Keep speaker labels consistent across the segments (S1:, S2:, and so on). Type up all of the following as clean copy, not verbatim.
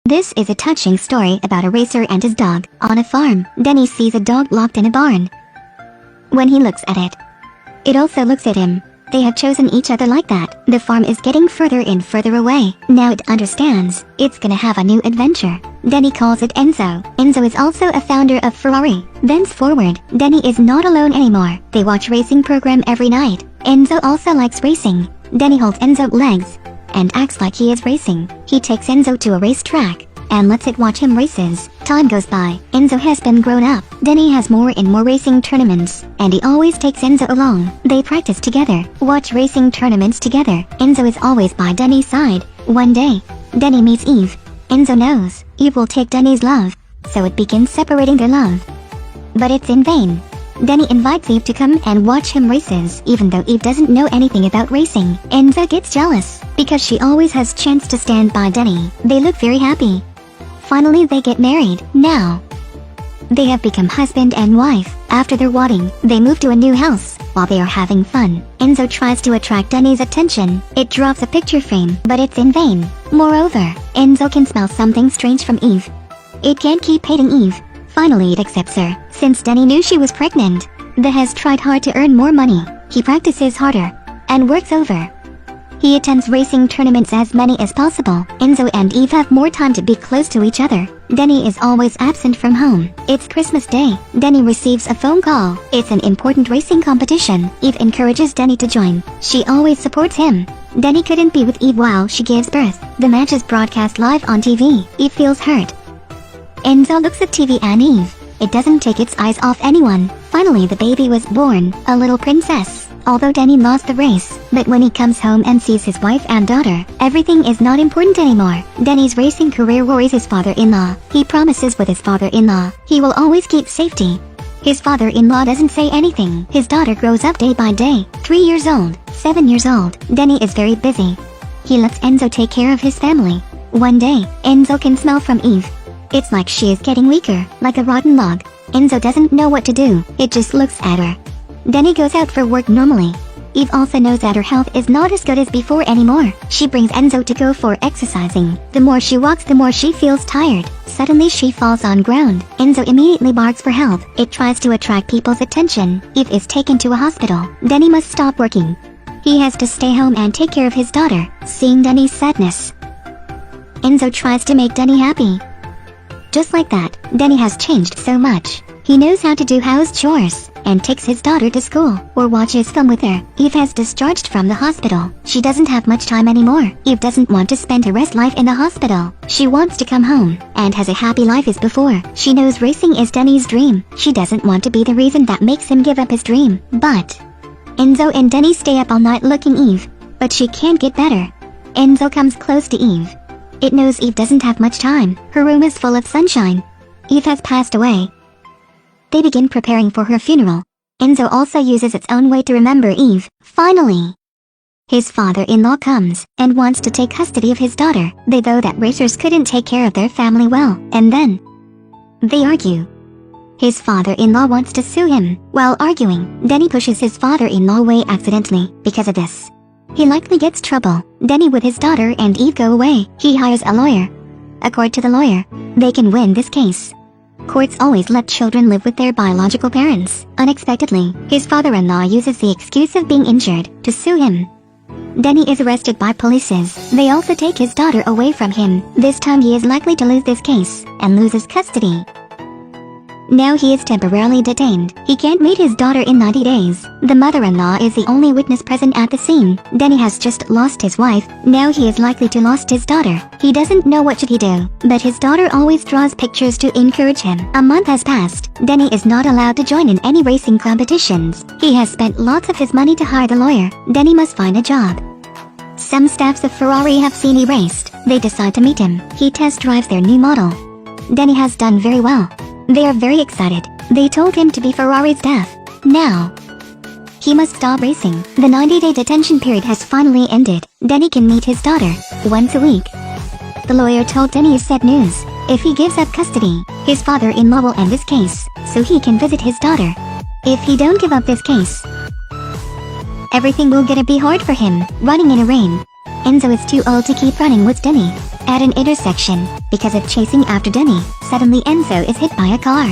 S1: This is a touching story about a racer and his dog. On a farm, Denny sees a dog locked in a barn. When he looks at it, it also looks at him. They have chosen each other like that. The farm is getting further and further away. Now it understands it's gonna have a new adventure. Denny calls it Enzo. Enzo is also a founder of Ferrari. Thenceforward, Denny is not alone anymore. They watch racing program every night. Enzo also likes racing. Denny holds Enzo's legs and acts like he is racing. He takes Enzo to a racetrack and lets it watch him races. Time goes by. Enzo has been grown up. Denny has more and more racing tournaments, and he always takes Enzo along. They practice together, watch racing tournaments together. Enzo is always by Denny's side. One day, Denny meets Eve. Enzo knows Eve will take Denny's love, so it begins separating their love. But it's in vain. Denny invites Eve to come and watch him races, even though Eve doesn't know anything about racing. Enzo gets jealous, because she always has chance to stand by Denny. They look very happy. Finally they get married. Now, they have become husband and wife. After their wedding, they move to a new house. While they are having fun, Enzo tries to attract Denny's attention. It drops a picture frame, but it's in vain. Moreover, Enzo can smell something strange from Eve. It can't keep hating Eve. Finally it accepts her, since Denny knew she was pregnant. The has tried hard to earn more money. He practices harder and works over. He attends racing tournaments as many as possible. Enzo and Eve have more time to be close to each other. Denny is always absent from home. It's Christmas Day. Denny receives a phone call. It's an important racing competition. Eve encourages Denny to join. She always supports him. Denny couldn't be with Eve while she gives birth. The match is broadcast live on TV. Eve feels hurt. Enzo looks at TV and Eve. It doesn't take its eyes off anyone. Finally the baby was born, a little princess. Although Denny lost the race, but when he comes home and sees his wife and daughter, everything is not important anymore. Denny's racing career worries his father-in-law. He promises with his father-in-law he will always keep safety. His father-in-law doesn't say anything. His daughter grows up day by day. 3 years old, 7 years old. Denny is very busy. He lets Enzo take care of his family. One day, Enzo can smell from Eve. It's like she is getting weaker, like a rotten log. Enzo doesn't know what to do. It just looks at her. Denny goes out for work normally. Eve also knows that her health is not as good as before anymore. She brings Enzo to go for exercising. The more she walks, the more she feels tired. Suddenly she falls on ground. Enzo immediately barks for help. It tries to attract people's attention. Eve is taken to a hospital. Denny must stop working. He has to stay home and take care of his daughter. Seeing Denny's sadness, Enzo tries to make Denny happy. Just like that, Denny has changed so much. He knows how to do house chores, and takes his daughter to school, or watches film with her. Eve has discharged from the hospital. She doesn't have much time anymore. Eve doesn't want to spend her rest life in the hospital. She wants to come home, and has a happy life as before. She knows racing is Denny's dream. She doesn't want to be the reason that makes him give up his dream. But Enzo and Denny stay up all night looking Eve, but she can't get better. Enzo comes close to Eve. It knows Eve doesn't have much time. Her room is full of sunshine. Eve has passed away. They begin preparing for her funeral. Enzo also uses its own way to remember Eve. Finally, his father-in-law comes and wants to take custody of his daughter. They know that racers couldn't take care of their family well, and then they argue. His father-in-law wants to sue him. While arguing, Denny pushes his father-in-law away accidentally. Because of this, he likely gets trouble. Denny with his daughter and Eve go away. He hires a lawyer. According to the lawyer, they can win this case. Courts always let children live with their biological parents. Unexpectedly, his father-in-law uses the excuse of being injured to sue him. Denny is arrested by police. They also take his daughter away from him. This time he is likely to lose this case and loses custody. Now he is temporarily detained. He can't meet his daughter in 90 days. The mother-in-law is the only witness present at the scene. Denny has just lost his wife. Now he is likely to lose his daughter. He doesn't know what should he do, but his daughter always draws pictures to encourage him. A month has passed. Denny is not allowed to join in any racing competitions. He has spent lots of his money to hire the lawyer. Denny must find a job. Some staffs of Ferrari have seen he raced. They decide to meet him. He test drives their new model. Denny has done very well. They are very excited. They told him to be Ferrari's staff. Now, he must stop racing. The 90-day detention period has finally ended. Denny can meet his daughter once a week. The lawyer told Denny sad news. If he gives up custody, his father-in-law will end this case, so he can visit his daughter. If he don't give up this case, everything will gonna be hard for him. Running in a rain. Enzo is too old to keep running with Denny. At an intersection, because of chasing after Denny, suddenly Enzo is hit by a car.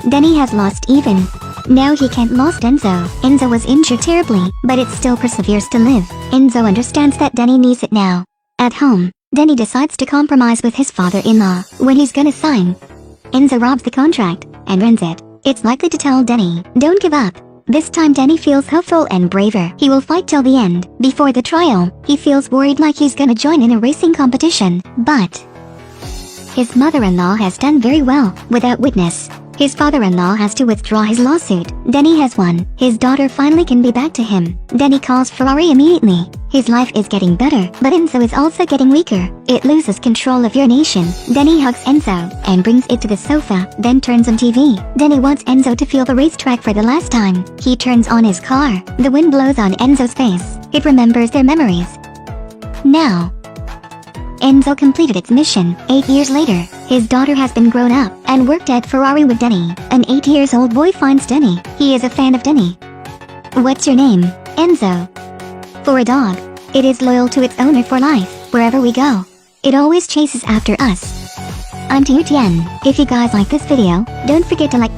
S1: Denny has lost even. Now he can't lost Enzo. Enzo was injured terribly, but it still perseveres to live. Enzo understands that Denny needs it now. At home, Denny decides to compromise with his father-in-law. When he's gonna sign, Enzo robs the contract and rents it. It's likely to tell Denny, don't give up. This time Denny feels hopeful and braver. He will fight till the end. Before the trial, he feels worried like he's gonna join in a racing competition. But his mother-in-law has done very well without witness. His father-in-law has to withdraw his lawsuit. Denny has won. His daughter finally can be back to him. Denny calls Ferrari immediately. His life is getting better, but Enzo is also getting weaker. It loses control of your nation. Denny hugs Enzo and brings it to the sofa, then turns on TV. Denny wants Enzo to feel the racetrack for the last time. He turns on his car. The wind blows on Enzo's face. It remembers their memories. Now, Enzo completed its mission. 8 years later, his daughter has been grown up and worked at Ferrari with Denny. An 8-year-old boy finds Denny. He is a fan of Denny. What's your name? Enzo. For a dog, it is loyal to its owner for life. Wherever we go, it always chases after us. I'm Tian. If you guys like this video, don't forget to like,